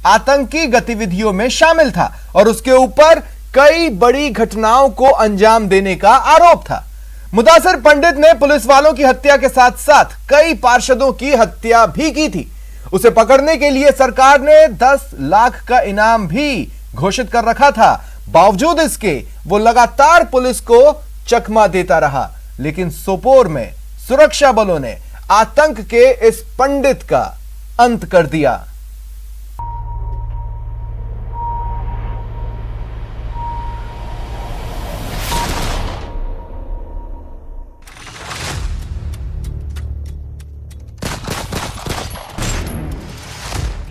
आतंकी गतिविधियों में शामिल था और उसके ऊपर कई बड़ी घटनाओं को अंजाम देने का आरोप था। मुदस्सिर पंडित ने पुलिस वालों की हत्या के साथ साथ कई पार्षदों की हत्या भी की थी। उसे पकड़ने के लिए सरकार ने 10 लाख का इनाम भी घोषित कर रखा था। बावजूद इसके वो लगातार पुलिस को चकमा देता रहा, लेकिन सोपोर में सुरक्षा बलों ने आतंक के इस पंडित का अंत कर दिया।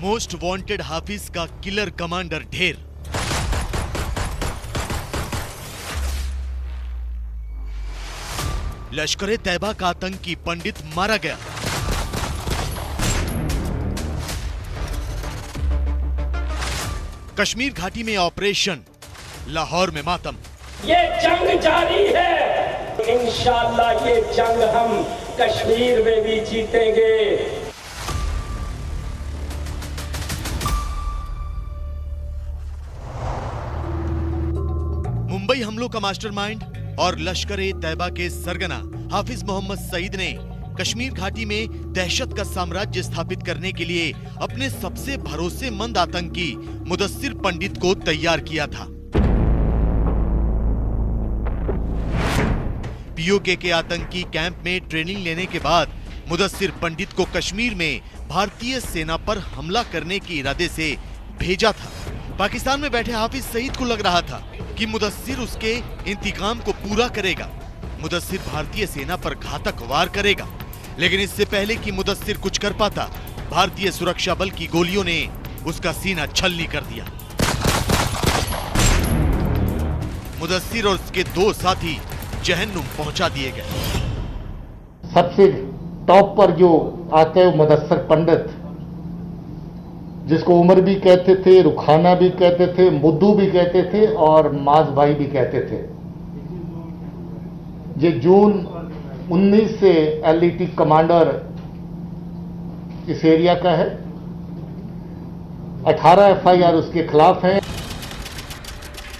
मोस्ट वांटेड हाफिज का किलर कमांडर ढेर। लश्कर तैयबा का आतंकी पंडित मारा गया। कश्मीर घाटी में ऑपरेशन, लाहौर में मातम। ये जंग जारी है, इंशाअल्लाह ये जंग हम कश्मीर में भी जीतेंगे। मुंबई हमलों का मास्टरमाइंड और लश्कर-ए-तैयबा के सरगना हाफिज मोहम्मद सईद ने कश्मीर घाटी में दहशत का साम्राज्य स्थापित करने के लिए अपने सबसे भरोसेमंद आतंकी मुदस्सिर पंडित को तैयार किया था। पीओके के आतंकी कैंप में ट्रेनिंग लेने के बाद मुदस्सिर पंडित को कश्मीर में भारतीय सेना पर हमला करने के इरादे से भेजा था। पाकिस्तान में बैठे हाफिज सईद को लग रहा था कि मुदस्सिर उसके इंतकाम को पूरा करेगा, मुदस्सिर भारतीय सेना पर घातक वार करेगा। लेकिन इससे पहले कि मुदस्सिर कुछ कर पाता, भारतीय सुरक्षा बल की गोलियों ने उसका सीना छलनी कर दिया। मुदस्सिर और उसके 2 साथी जहन्नुम पहुंचा दिए गए। सबसे टॉप पर जो आते हैं मुदस्सिर पंडित, जिसको उमर भी कहते थे, रुखाना भी कहते थे, मुद्दू भी कहते थे और माज भाई भी कहते थे। ये जून 19 से एलईटी कमांडर इस एरिया का है। 18 एफआईआर उसके खिलाफ हैं।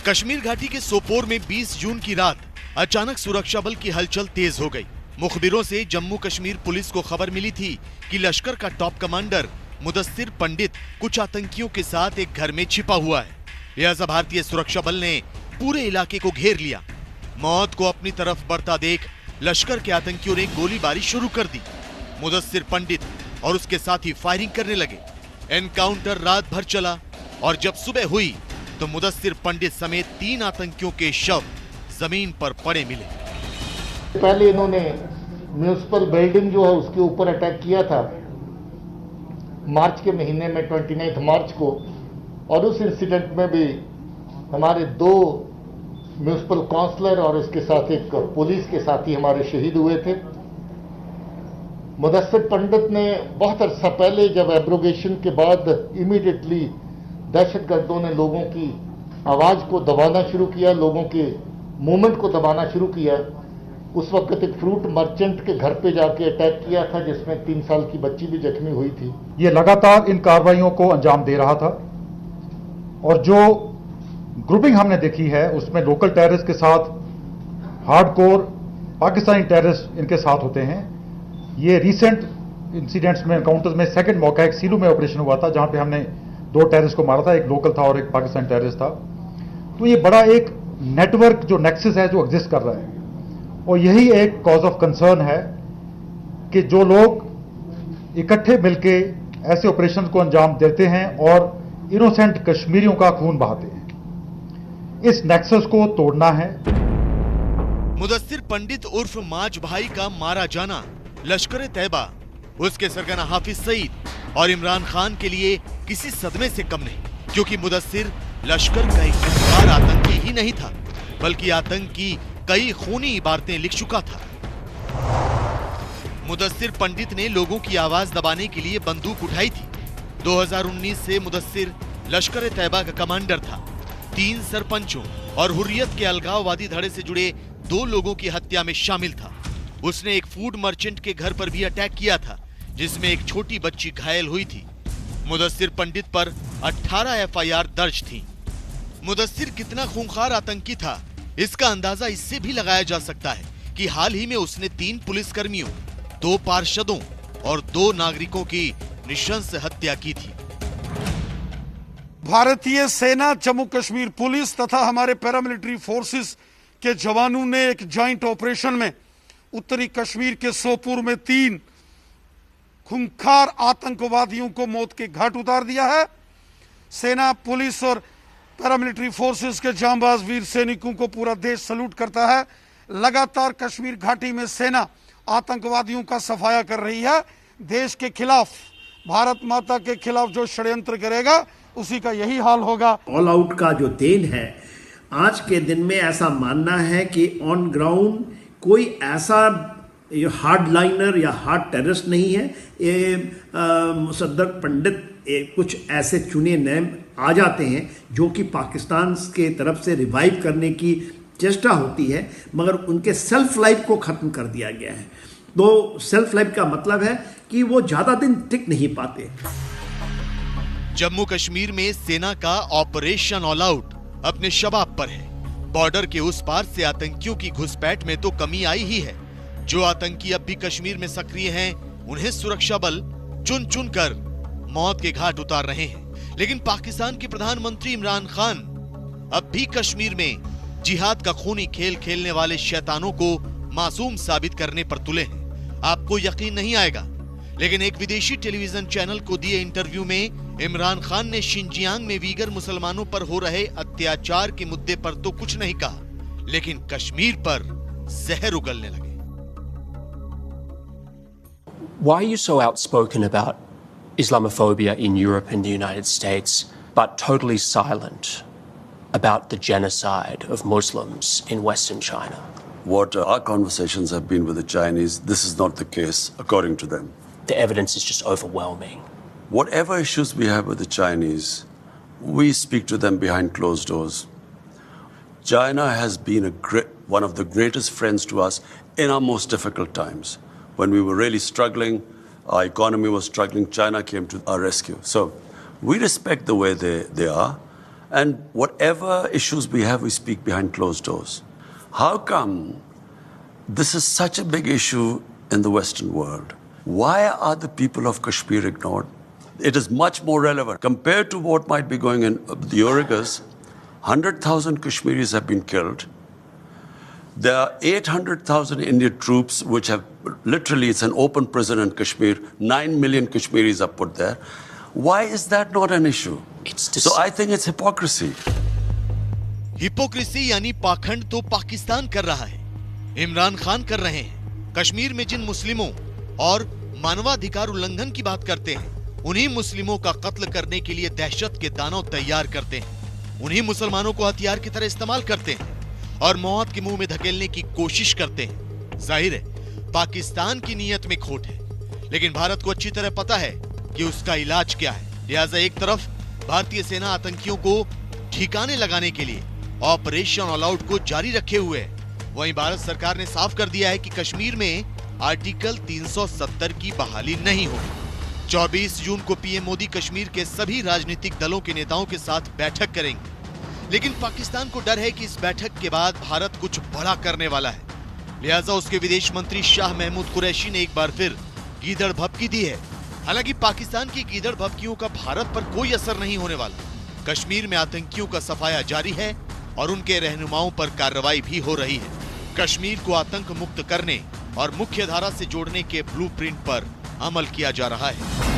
कश्मीर घाटी के सोपोर में 20 जून की रात अचानक सुरक्षा बल की हलचल तेज हो गई। मुखबिरों से जम्मू कश्मीर पुलिस को खबर मिली थी कि लश्कर का टॉप कमांडर मुदस्सिर पंडित कुछ आतंकियों के साथ एक घर में छिपा हुआ है। लिहाजा भारतीय सुरक्षा बल ने पूरे इलाके को घेर लिया। मौत को अपनी तरफ बढ़ता देख लश्कर के आतंकियों ने गोलीबारी शुरू कर दी। मुदस्सिर पंडित और उसके साथी फायरिंग करने लगे। एनकाउंटर रात भर चला और जब सुबह हुई तो मुदस्सिर पंडित समेत 3 आतंकियों के शव जमीन पर पड़े मिले। पहले इन्होंने म्यूनिसिपल बिल्डिंग जो है उसके ऊपर अटैक किया था मार्च के महीने में 29 मार्च को, और उस इंसिडेंट में भी हमारे 2 म्यूनिसिपल काउंसलर और उसके साथ एक पुलिस के साथी हमारे शहीद हुए थे। मुदस्सिर पंडित ने बहुत अरसा पहले, जब एब्रोगेशन के बाद इमीडिएटली दहशतगर्दों ने लोगों की आवाज को दबाना शुरू किया, लोगों के मूवमेंट को दबाना शुरू किया। उस वक्त एक फ्रूट मर्चेंट के घर पे जाके अटैक किया था, जिसमें 3 साल की बच्ची भी जख्मी हुई थी। ये लगातार इन कार्रवाइयों को अंजाम दे रहा था और जो ग्रुपिंग हमने देखी है उसमें लोकल टेररिस्ट के साथ हार्डकोर पाकिस्तानी टेररिस्ट इनके साथ होते हैं। ये रीसेंट इंसिडेंट्स में, एनकाउंटर्स में सेकंड मौका एक सीलू में ऑपरेशन हुआ था जहां पे हमने 2 टेररिस्ट को मारा था, एक लोकल था और एक पाकिस्तानी टेररिस्ट था। तो ये बड़ा एक नेटवर्क जो नेक्सस है जो एग्जिस्ट कर रहा है, और यही एक कॉज ऑफ कंसर्न है कि जो लोग इकट्ठे मिलके ऐसे ऑपरेशन को अंजाम देते हैं और इनोसेंट कश्मीरियों का खून बहाते हैं, इस नेक्सस को तोड़ना है। मुदस्सिर पंडित उर्फ माज भाई का मारा जाना लश्कर-ए-तैयबा, उसके सरगना हाफिज सईद और इमरान खान के लिए किसी सदमे से कम नहीं, क्योंकि मुदस्सिर लश्कर का एक जिम्मेदार आतंकी ही नहीं था, बल्कि आतंक की कई खूनी इबारतें लिख चुका था। मुदस्सिर पंडित ने लोगों की आवाज दबाने के लिए बंदूक उठाई थी। 2019 से मुदस्सिर लश्कर-ए-तैयबा का कमांडर था। 3 सरपंचों और हुर्रियत के अलगाववादी धड़े से जुड़े 2 लोगों की हत्या में शामिल था। उसने एक फूड मर्चेंट के घर पर भी अटैक किया था, जिसमें एक छोटी बच्ची घायल हुई थी। मुदस्सिर पंडित पर 18 एफआईआर दर्ज थी। मुदस्सिर कितना खूंखार आतंकी था, इसका अंदाजा इससे भी लगाया जा सकता है कि हाल ही में उसने 3 पुलिसकर्मियों, 2 पार्षदों और 2 नागरिकों की नृशंस हत्या की थी। भारतीय सेना, जम्मू कश्मीर पुलिस तथा हमारे पैरामिलिट्री फोर्सेस के जवानों ने एक जॉइंट ऑपरेशन में उत्तरी कश्मीर के सोपुर में 3 खूंखार आतंकवादियों को मौत के घाट उतार दिया है। सेना, पुलिस और पैरामिलिट्री फोर्सेस के जांबाज वीर सैनिकों को पूरा देश सल्यूट करता है। लगातार कश्मीर घाटी में सेना आतंकवादियों का सफाया कर रही है। देश के खिलाफ, भारत माता के खिलाफ जो षड्यंत्र करेगा उसी का यही हाल होगा। ऑल आउट का जो देन है, आज के दिन में ऐसा मानना है कि ऑन ग्राउंड कोई ऐसा हार्ड लाइनर या हार्ड टेररिस्ट नहीं है। ये मुसद्दर पंडित कुछ ऐसे चुने नेम आ जाते हैं जो कि पाकिस्तान के तरफ से रिवाइव करने की चेष्टा होती है, मगर उनके सेल्फ लाइफ को ख़त्म कर दिया गया है। तो सेल्फ लाइफ का मतलब है कि वो ज़्यादा दिन टिक नहीं पाते। जम्मू कश्मीर में सेना का ऑपरेशन ऑल आउट अपने शबाब पर है। बॉर्डर के उस पार से आतंकियों की घुसपैठ में तो कमी आई ही है। जो आतंकी अब भी कश्मीर में सक्रिय हैं, उन्हें सुरक्षा बल चुन चुन कर मौत के घाट उतार रहे हैं। लेकिन पाकिस्तान के प्रधानमंत्री इमरान खान अब भी कश्मीर में जिहाद का खूनी खेल खेलने वाले शैतानों को मासूम साबित करने पर तुले हैं। आपको यकीन नहीं आएगा, लेकिन एक विदेशी टेलीविजन चैनल को दिए इंटरव्यू में इमरान खान ने शिनजियांग में वीगर मुसलमानों पर हो रहे अत्याचार के मुद्दे पर तो कुछ नहीं कहा, लेकिन कश्मीर पर जहर उगलने लगे। Why are you so outspoken about Islamophobia in Europe and the United States, but totally silent about the genocide of Muslims in Western China? What our conversations have been with the Chinese, this is not the case, according to them. The evidence is just overwhelming. Whatever issues we have with the Chinese, we speak to them behind closed doors. China has been one of the greatest friends to us in our most difficult times. When we were really struggling, our economy was struggling, China came to our rescue. So we respect the way they are, and whatever issues we have, we speak behind closed doors. How come this is such a big issue in the Western world? Why are the people of Kashmir ignored? It is much more relevant. Compared to what might be going in the Uyghurs, 100,000 Kashmiris have been killed. There are 800,000 Indian troops which have literally, it's an open prison in Kashmir. 9 million Kashmiris are put there. Why is that not an issue? So I think it's hypocrisy. Hypocrisy यानी पाखंड तो पाकिस्तान कर रहा है, इमरान खान कर रहे हैं। कश्मीर में जिन मुस्लिमों और मानवाधिकार उल्लंघन की बात करते हैं, उन्हीं मुस्लिमों का कत्ल करने के लिए दहशत के दानव तैयार करते हैं। उन्हीं मुसलमानों को हथियार की तरह इस्तेमाल करते हैं और मौत के मुंह में धकेलने की कोशिश करते हैं। जाहिर है पाकिस्तान की नीयत में खोट है, लेकिन भारत को अच्छी तरह पता है कि उसका इलाज क्या है। लिहाजा एक तरफ भारतीय सेना आतंकियों को ठिकाने लगाने के लिए ऑपरेशन ऑल आउट को जारी रखे हुए है, वहीं भारत सरकार ने साफ कर दिया है कि कश्मीर में आर्टिकल 370 की बहाली नहीं होगी। 24 जून को पीएम मोदी कश्मीर के सभी राजनीतिक दलों के नेताओं के साथ बैठक करेंगे, लेकिन पाकिस्तान को डर है कि इस बैठक के बाद भारत कुछ बड़ा करने वाला है। लिहाजा उसके विदेश मंत्री शाह महमूद कुरैशी ने एक बार फिर गीदड़ भभकी दी है। हालांकि पाकिस्तान की गीदड़ भभकियों का भारत पर कोई असर नहीं होने वाला। कश्मीर में आतंकियों का सफाया जारी है और उनके रहनुमाओं पर कार्रवाई भी हो रही है। कश्मीर को आतंक मुक्त करने और मुख्य धारा से जोड़ने के ब्लूप्रिंट पर अमल किया जा रहा है।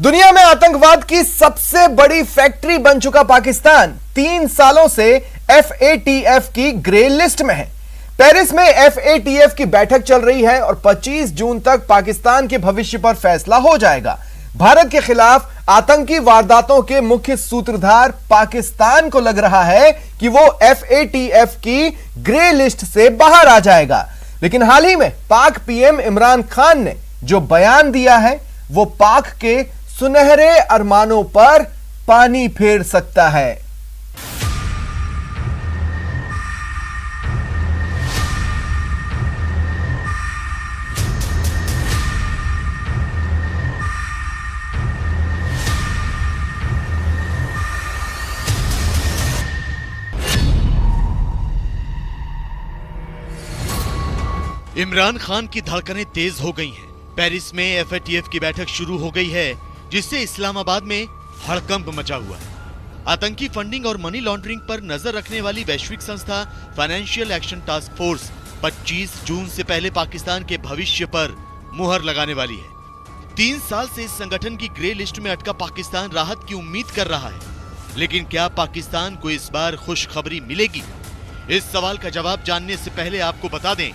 दुनिया में आतंकवाद की सबसे बड़ी फैक्ट्री बन चुका पाकिस्तान 3 सालों से FATF की ग्रे लिस्ट में है। पेरिस में FATF की बैठक चल रही है और 25 जून तक पाकिस्तान के भविष्य पर फैसला हो जाएगा। भारत के खिलाफ आतंकी वारदातों के मुख्य सूत्रधार पाकिस्तान को लग रहा है कि वो FATF की ग्रे लिस्ट से बाहर आ जाएगा। लेकिन हाल ही में पाक पीएम इमरान खान ने जो बयान दिया है वो पाक के सुनहरे अरमानों पर पानी फेर सकता है। इमरान खान की धड़कनें तेज हो गई हैं। पेरिस में एफएटीएफ की बैठक शुरू हो गई है, जिससे इस्लामाबाद में हड़कंप मचा हुआ है। आतंकी फंडिंग और मनी लॉन्ड्रिंग पर नजर रखने वाली वैश्विक संस्था फाइनेंशियल एक्शन टास्क फोर्स 25 जून से पहले पाकिस्तान के भविष्य पर मुहर लगाने वाली है। 3 साल से इस संगठन की ग्रे लिस्ट में अटका पाकिस्तान राहत की उम्मीद कर रहा है, लेकिन क्या पाकिस्तान को इस बार खुशखबरी मिलेगी? इस सवाल का जवाब जानने से पहले आपको बता दें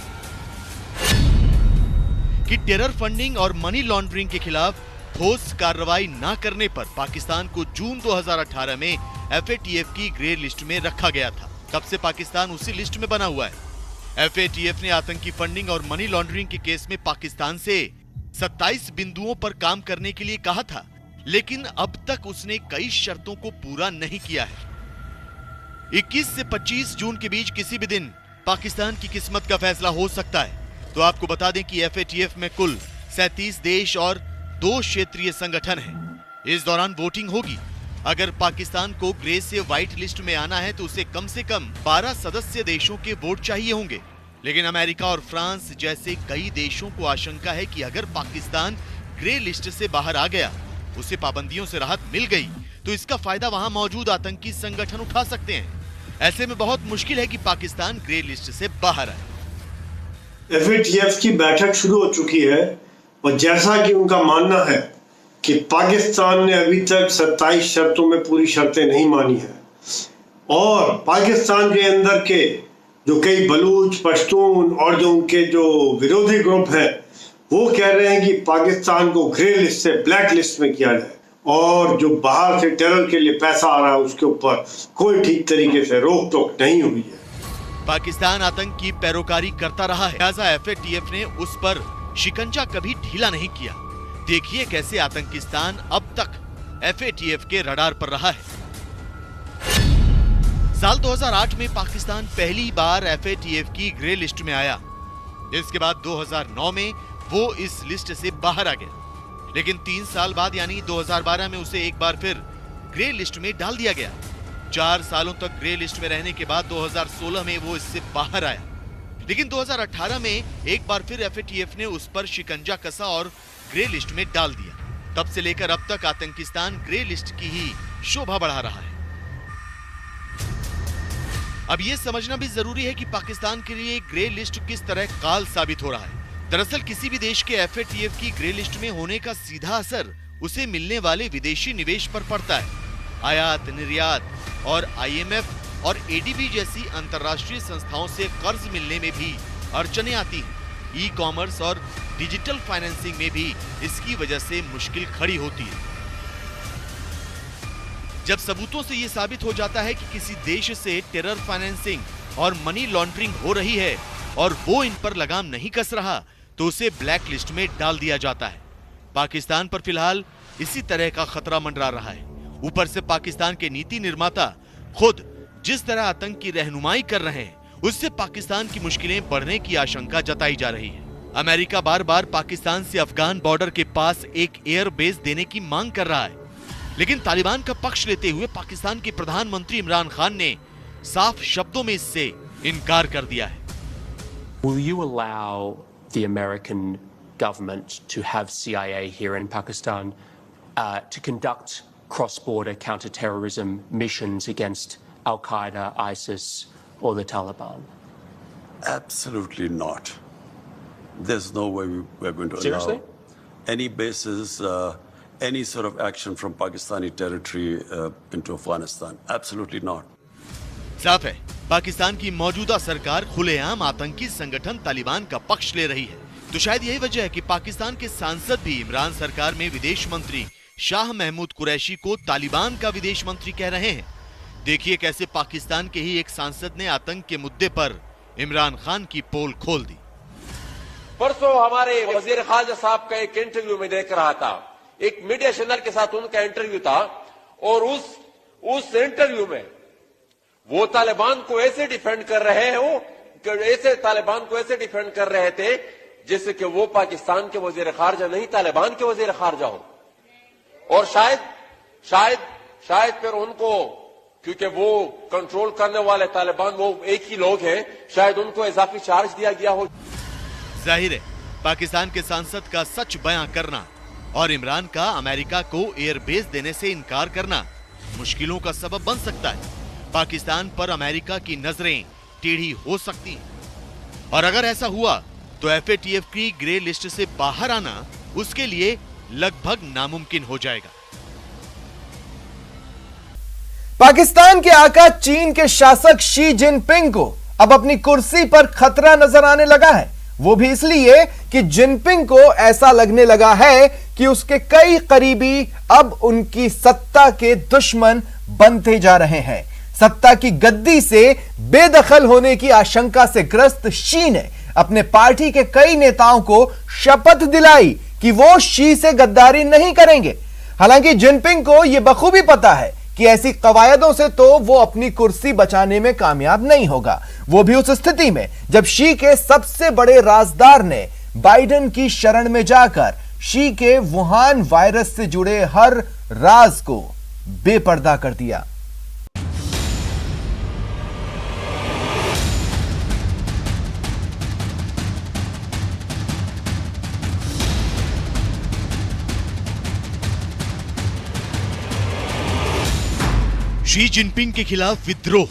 कि टेरर फंडिंग और मनी लॉन्ड्रिंग के खिलाफ ठोस कार्रवाई न करने पर पाकिस्तान को जून 2018 में एफएटीएफ की ग्रे लिस्ट में रखा गया था। तब से पाकिस्तान उसी लिस्ट में बना हुआ है। एफएटीएफ ने आतंकी फंडिंग और मनी लॉन्ड्रिंग के केस में पाकिस्तान से 27 बिंदुओं पर काम करने के लिए कहा था, लेकिन अब तक उसने कई शर्तों को पूरा नहीं किया है। 21 से 25 जून के बीच किसी भी दिन पाकिस्तान की किस्मत का फैसला हो सकता है। तो आपको बता दें कि एफएटीएफ में कुल 37 देश और 2 क्षेत्रीय संगठन हैं। इस दौरान वोटिंग होगी। अगर पाकिस्तान को ग्रे से व्हाइट लिस्ट में आना है तो उसे कम से कम 12 सदस्य देशों के वोट चाहिए होंगे। लेकिन अमेरिका और फ्रांस जैसे कई देशों को आशंका है कि अगर पाकिस्तान ग्रे लिस्ट से बाहर आ गया, उसे पाबंदियों से राहत मिल गई, तो इसका फायदा वहां मौजूद आतंकी संगठन उठा सकते हैं। ऐसे में बहुत मुश्किल है कि पाकिस्तान ग्रे लिस्ट से बाहर आए। एफएटीएफ की बैठक शुरू हो चुकी है और जैसा कि उनका मानना है कि पाकिस्तान ने अभी तक 27 शर्तों में पूरी शर्तें नहीं मानी है और पाकिस्तान के अंदर के जो कई बलूच, पश्तून और जो उनके जो विरोधी ग्रुप हैं वो कह रहे हैं कि पाकिस्तान को ग्रे लिस्ट से ब्लैक लिस्ट में किया जाए और जो बाहर से टेरर के लिए पैसा आ रहा है उसके ऊपर कोई ठीक तरीके से रोक टोक नहीं हुई है। पाकिस्तान आतंक की पैरोकारी करता रहा है, लिहाजा एफएटीएफ ने उस पर शिकंजा कभी ढीला नहीं किया। देखिए कैसे आतंकिस्तान अब तक एफएटीएफ के रडार पर रहा है। साल 2008 में पाकिस्तान पहली बार एफएटीएफ की ग्रे लिस्ट में आया। इसके बाद 2009 में वो इस लिस्ट से बाहर आ गया, लेकिन 3 साल बाद यानी 2012 में उसे एक बार फिर ग्रे लिस्ट में डाल दिया गया। 4 सालों तक ग्रे लिस्ट में रहने के बाद 2016 में वो इससे बाहर आया, लेकिन 2018 में एक बार फिर एफएटीएफ ने उस पर शिकंजा कसा और ग्रे लिस्ट में डाल दिया। तब से लेकर अब तक आतंकिस्तान ग्रे लिस्ट की ही शोभा बढ़ा रहा है। अब यह समझना भी जरूरी है कि पाकिस्तान के लिए ग्रे लिस्ट किस तरह काल साबित हो रहा है। दरअसल किसी भी देश के एफएटीएफ की ग्रे लिस्ट में होने का सीधा असर उसे मिलने वाले विदेशी निवेश पर पड़ता है। आयात, निर्यात और आईएमएफ और एडीबी जैसी अंतर्राष्ट्रीय संस्थाओं से कर्ज मिलने में भी अड़चनें आती हैं। ई कॉमर्स और डिजिटल फाइनेंसिंग में भी इसकी वजह से मुश्किल खड़ी होती है। जब सबूतों से यह साबित हो जाता है कि किसी देश से टेरर फाइनेंसिंग और मनी लॉन्ड्रिंग हो रही है और वो इन पर लगाम नहीं कस रहा, तो उसे ब्लैक लिस्ट में डाल दिया जाता है। पाकिस्तान पर फिलहाल इसी तरह का खतरा मंडरा रहा है। ऊपर से पाकिस्तान के नीति निर्माता खुद जिस तरह आतंक की रहनुमाई कर रहे हैं, उससे पाकिस्तान की मुश्किलें बढ़ने की आशंका जताई जा रही है। अमेरिका बार बार पाकिस्तान से अफगान बॉर्डर के पास एक एयर बेस देने की मांग कर रहा है, लेकिन तालिबान का पक्ष लेते हुए पाकिस्तान के प्रधानमंत्री इमरान खान ने साफ शब्दों में इससे इनकार कर दिया है। Will you allow the American government to have CIA here in Pakistan to conduct cross-border counter-terrorism missions against Al-Qaeda, ISIS, or the Taliban? Absolutely not. There's no way we're going to Seriously? allow any bases, any sort of action from Pakistani territory into Afghanistan. Absolutely not. साफ है, पाकिस्तान की मौजूदा सरकार खुलेआम आतंकी संगठन तालिबान का पक्ष ले रही है। तो शायद यही वजह है कि पाकिस्तान के सांसद भी इमरान सरकार में विदेश मंत्री शाह महमूद कुरैशी को तालिबान का विदेश मंत्री कह रहे हैं। देखिए कैसे पाकिस्तान के ही एक सांसद ने आतंक के मुद्दे पर इमरान खान की पोल खोल दी। परसों हमारे वजीर खारजा साहब का एक इंटरव्यू में देख रहा था, एक मीडिया चैनल के साथ उनका इंटरव्यू था और उस इंटरव्यू में वो तालिबान को ऐसे डिफेंड कर रहे हो, ऐसे तालिबान को ऐसे डिफेंड कर रहे थे जैसे कि वो पाकिस्तान के वजीर खारजा नहीं तालिबान के वजीर खारजा हो। और शायद फिर उनको, क्योंकि वो कंट्रोल करने वाले तालिबान वो एक ही लोग हैं, शायद उनको इजाफी चार्ज दिया गया हो। जाहिर है पाकिस्तान के सांसद का सच बयां करना और इमरान का अमेरिका को एयरबेस देने से इनकार करना मुश्किलों का सबब बन सकता है। पाकिस्तान पर अमेरिका की नजरें टेढ़ी हो सकती हैं और अगर ऐसा हुआ तो FATF की ग्रे लिस्ट से बाहर आना उसके लिए लगभग नामुमकिन हो जाएगा। पाकिस्तान के आका चीन के शासक शी जिनपिंग को अब अपनी कुर्सी पर खतरा नजर आने लगा है। वो भी इसलिए कि जिनपिंग को ऐसा लगने लगा है कि उसके कई करीबी अब उनकी सत्ता के दुश्मन बनते जा रहे हैं। सत्ता की गद्दी से बेदखल होने की आशंका से ग्रस्त शी ने अपने पार्टी के कई नेताओं को शपथ दिलाई कि वो शी से गद्दारी नहीं करेंगे। हालांकि जिनपिंग को यह बखूबी पता है कि ऐसी कवायदों से तो वो अपनी कुर्सी बचाने में कामयाब नहीं होगा, वो भी उस स्थिति में जब शी के सबसे बड़े राजदार ने बाइडेन की शरण में जाकर शी के वुहान वायरस से जुड़े हर राज को बेपर्दा कर दिया। शी जिनपिंग के खिलाफ विद्रोह।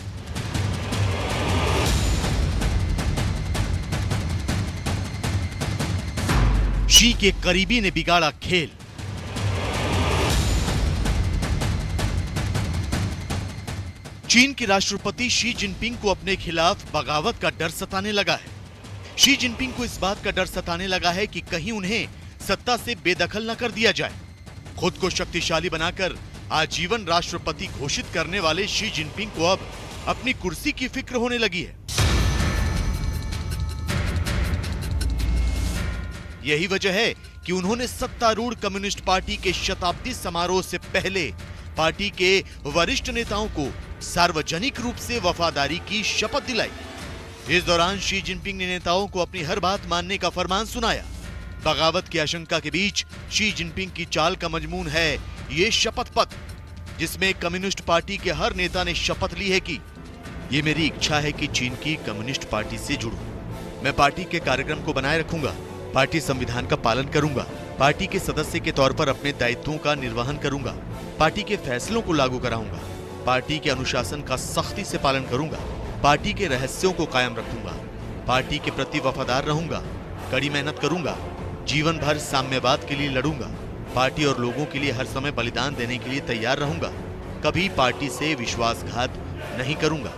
शी के करीबी ने बिगाड़ा खेल। चीन के राष्ट्रपति शी जिनपिंग को अपने खिलाफ बगावत का डर सताने लगा है। शी जिनपिंग को इस बात का डर सताने लगा है कि कहीं उन्हें सत्ता से बेदखल न कर दिया जाए। खुद को शक्तिशाली बनाकर आजीवन राष्ट्रपति घोषित करने वाले शी जिनपिंग को अब अपनी कुर्सी की फिक्र होने लगी है। यही वजह है कि उन्होंने सत्तारूढ़ कम्युनिस्ट पार्टी के शताब्दी समारोह से पहले पार्टी के वरिष्ठ नेताओं को सार्वजनिक रूप से वफादारी की शपथ दिलाई। इस दौरान शी जिनपिंग ने नेताओं को अपनी हर बात मानने का फरमान सुनाया। बगावत की आशंका के बीच शी जिनपिंग की चाल का मजमून है ये शपथ पत्र, जिसमें कम्युनिस्ट पार्टी के हर नेता ने शपथ ली है कि ये मेरी इच्छा है कि चीन की कम्युनिस्ट पार्टी से जुड़ूं। मैं पार्टी के कार्यक्रम को बनाए रखूंगा, पार्टी संविधान का पालन करूंगा, पार्टी के सदस्य के तौर पर अपने दायित्वों का निर्वहन करूंगा, पार्टी के फैसलों को लागू कराऊंगा, पार्टी के अनुशासन का सख्ती से पालन करूंगा, पार्टी के रहस्यों को कायम रखूंगा, पार्टी के प्रति वफादार रहूंगा, कड़ी मेहनत करूंगा, जीवन भर साम्यवाद के लिए लड़ूंगा, पार्टी और लोगों के लिए हर समय बलिदान देने के लिए तैयार रहूंगा, कभी पार्टी से विश्वासघात नहीं करूंगा।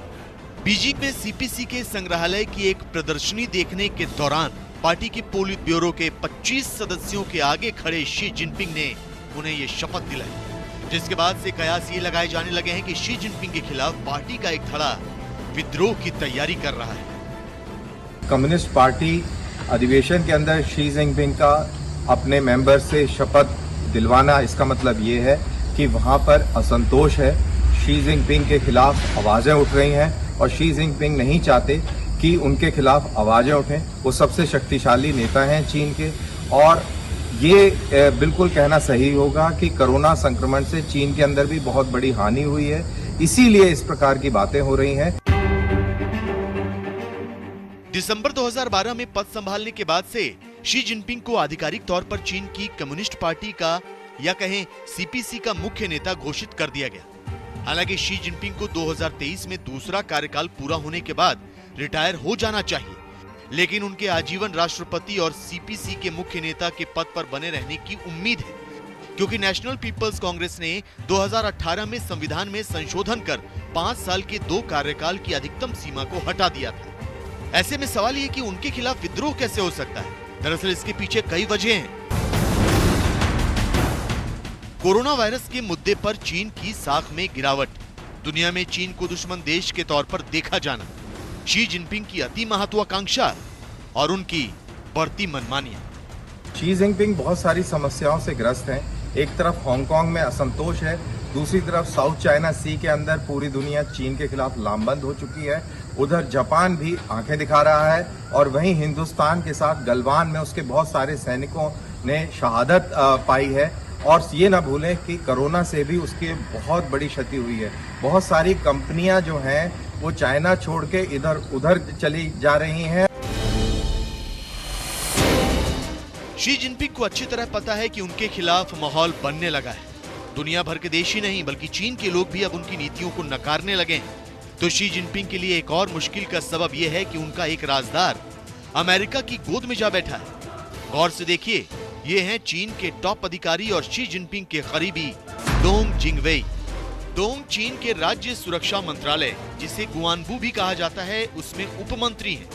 बीजिंग में CPC के संग्रहालय की एक प्रदर्शनी देखने के दौरान पार्टी के पोलित ब्यूरो के 25 सदस्यों के आगे खड़े शी जिनपिंग ने उन्हें ये शपथ दिलाई, जिसके बाद से कयास ये लगाए जाने लगे हैं कि शी जिनपिंग के खिलाफ पार्टी का एक धड़ा विद्रोह की तैयारी कर रहा है। कम्युनिस्ट पार्टी अधिवेशन के अंदर शी जिनपिंग का अपने मेंबर से शपथ दिलवाना, इसका मतलब ये है कि वहां पर असंतोष है, शी जिनपिंग के खिलाफ आवाजें उठ रही हैं और शी जिनपिंग नहीं चाहते कि उनके खिलाफ आवाजें उठें। वो सबसे शक्तिशाली नेता हैं चीन के, और ये बिल्कुल कहना सही होगा कि कोरोना संक्रमण से चीन के अंदर भी बहुत बड़ी हानि हुई है, इसीलिए इस प्रकार की बातें हो रही हैं। दिसंबर 2012 में पद संभालने के बाद से शी जिनपिंग को आधिकारिक तौर पर चीन की कम्युनिस्ट पार्टी का या कहें CPC का मुख्य नेता घोषित कर दिया गया। हालांकि शी जिनपिंग को 2023 में दूसरा कार्यकाल पूरा होने के बाद रिटायर हो जाना चाहिए, लेकिन उनके आजीवन राष्ट्रपति और CPC के मुख्य नेता के पद पर बने रहने की उम्मीद है, क्योंकि नेशनल पीपल्स कांग्रेस ने 2018 में संविधान में संशोधन कर 5 साल के 2 कार्यकाल की अधिकतम सीमा को हटा दिया था। ऐसे में सवाल ये कि उनके खिलाफ विद्रोह कैसे हो सकता है। दरअसल इसके पीछे कई वजह हैं। कोरोना वायरस के मुद्दे पर चीन की साख में गिरावट, दुनिया में चीन को दुश्मन देश के तौर पर देखा जाना, शी जिनपिंग की अति महत्वाकांक्षा और उनकी बढ़ती मनमानियां। शी जिनपिंग बहुत सारी समस्याओं से ग्रस्त हैं। एक तरफ हांगकांग में असंतोष है, दूसरी तरफ साउथ चाइना सी के अंदर पूरी दुनिया चीन के खिलाफ लामबंद हो चुकी है। उधर जापान भी आंखें दिखा रहा है और वहीं हिंदुस्तान के साथ गलवान में उसके बहुत सारे सैनिकों ने शहादत पाई है। और ये ना भूलें कि कोरोना से भी उसकी बहुत बड़ी क्षति हुई है। बहुत सारी कंपनियां जो हैं वो चाइना छोड़ के इधर उधर चली जा रही हैं। शी जिनपिंग को अच्छी तरह पता है कि उनके खिलाफ माहौल बनने लगा है। दुनिया भर के देश ही नहीं बल्कि चीन के लोग भी अब उनकी नीतियों को नकारने लगे हैं। तो शी जिनपिंग के लिए एक और मुश्किल का सबब यह है कि उनका एक राजदार अमेरिका की गोद में जा बैठा है। गौर से देखिए, ये हैं चीन के टॉप अधिकारी और शी जिनपिंग के करीबी डोंग जिंगवेई। डोंग चीन के राज्य सुरक्षा मंत्रालय, जिसे गुआनबू भी कहा जाता है, उसमें उपमंत्री हैं।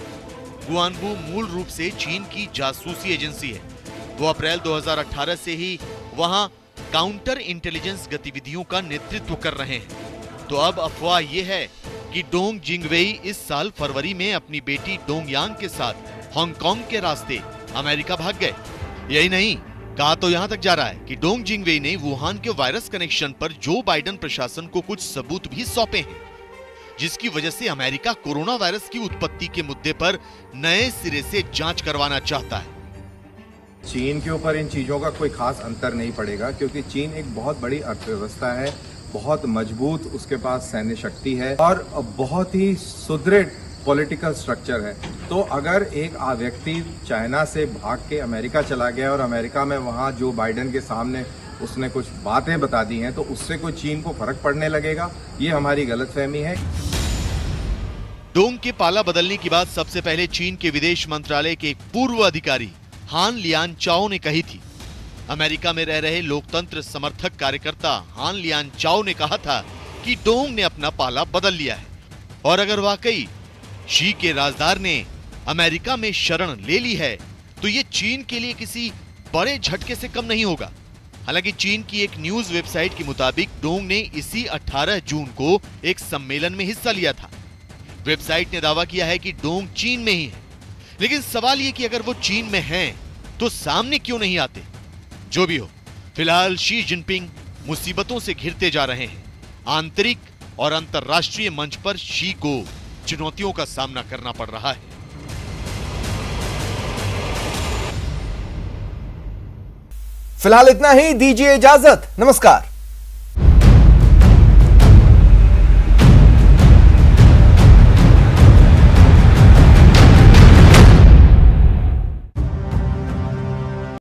गुआनबू मूल रूप से चीन की जासूसी एजेंसी है। वो अप्रैल 2018 से ही वहां काउंटर इंटेलिजेंस गतिविधियों का नेतृत्व कर रहे हैं। तो अब अफवाह यह है कि डोंग जिंगवेई इस साल फरवरी में अपनी बेटी डोंग यांग के साथ हांगकांग के रास्ते अमेरिका भाग गए। यही नहीं, कहा तो यहां तक जा रहा है कि डोंग जिंगवेई ने वुहान के वायरस कनेक्शन पर जो बाइडेन प्रशासन को कुछ सबूत भी सौंपे हैं, जिसकी वजह से अमेरिका कोरोना वायरस की उत्पत्ति के मुद्दे पर नए सिरे से जांच करवाना चाहता है। चीन के ऊपर इन चीज़ों का कोई खास अंतर नहीं पड़ेगा, क्योंकि चीन एक बहुत बड़ी अर्थव्यवस्था है, बहुत मजबूत उसके पास सैन्य शक्ति है और बहुत ही सुदृढ़ पॉलिटिकल स्ट्रक्चर है। तो अगर एक व्यक्ति चाइना से भाग के अमेरिका चला गया और अमेरिका में वहाँ जो बाइडेन के सामने उसने कुछ बातें बता दी हैं, तो उससे कोई चीन को फर्क पड़ने लगेगा, ये हमारी गलतफहमी है। डोंग के पाला बदलने की बात सबसे पहले चीन के विदेश मंत्रालय के एक पूर्व अधिकारी हान लियान चाओ ने कही थी। अमेरिका में रह रहे लोकतंत्र समर्थक कार्यकर्ता हान लियान चाओ ने कहा था कि डोंग ने अपना पाला बदल लिया है और अगर वाकई शी के राजदार ने अमेरिका में शरण ले ली है तो ये चीन के लिए किसी बड़े झटके से कम नहीं होगा। हालांकि चीन की एक न्यूज वेबसाइट के मुताबिक डोंग ने इसी 18 जून को एक सम्मेलन में हिस्सा लिया था। वेबसाइट ने दावा किया है कि डोंग चीन में ही है, लेकिन सवाल ये कि अगर वो चीन में हैं तो सामने क्यों नहीं आते। जो भी हो, फिलहाल शी जिनपिंग मुसीबतों से घिरते जा रहे हैं। आंतरिक और अंतर्राष्ट्रीय मंच पर शी को चुनौतियों का सामना करना पड़ रहा है। फिलहाल इतना ही, दीजिए इजाजत, नमस्कार।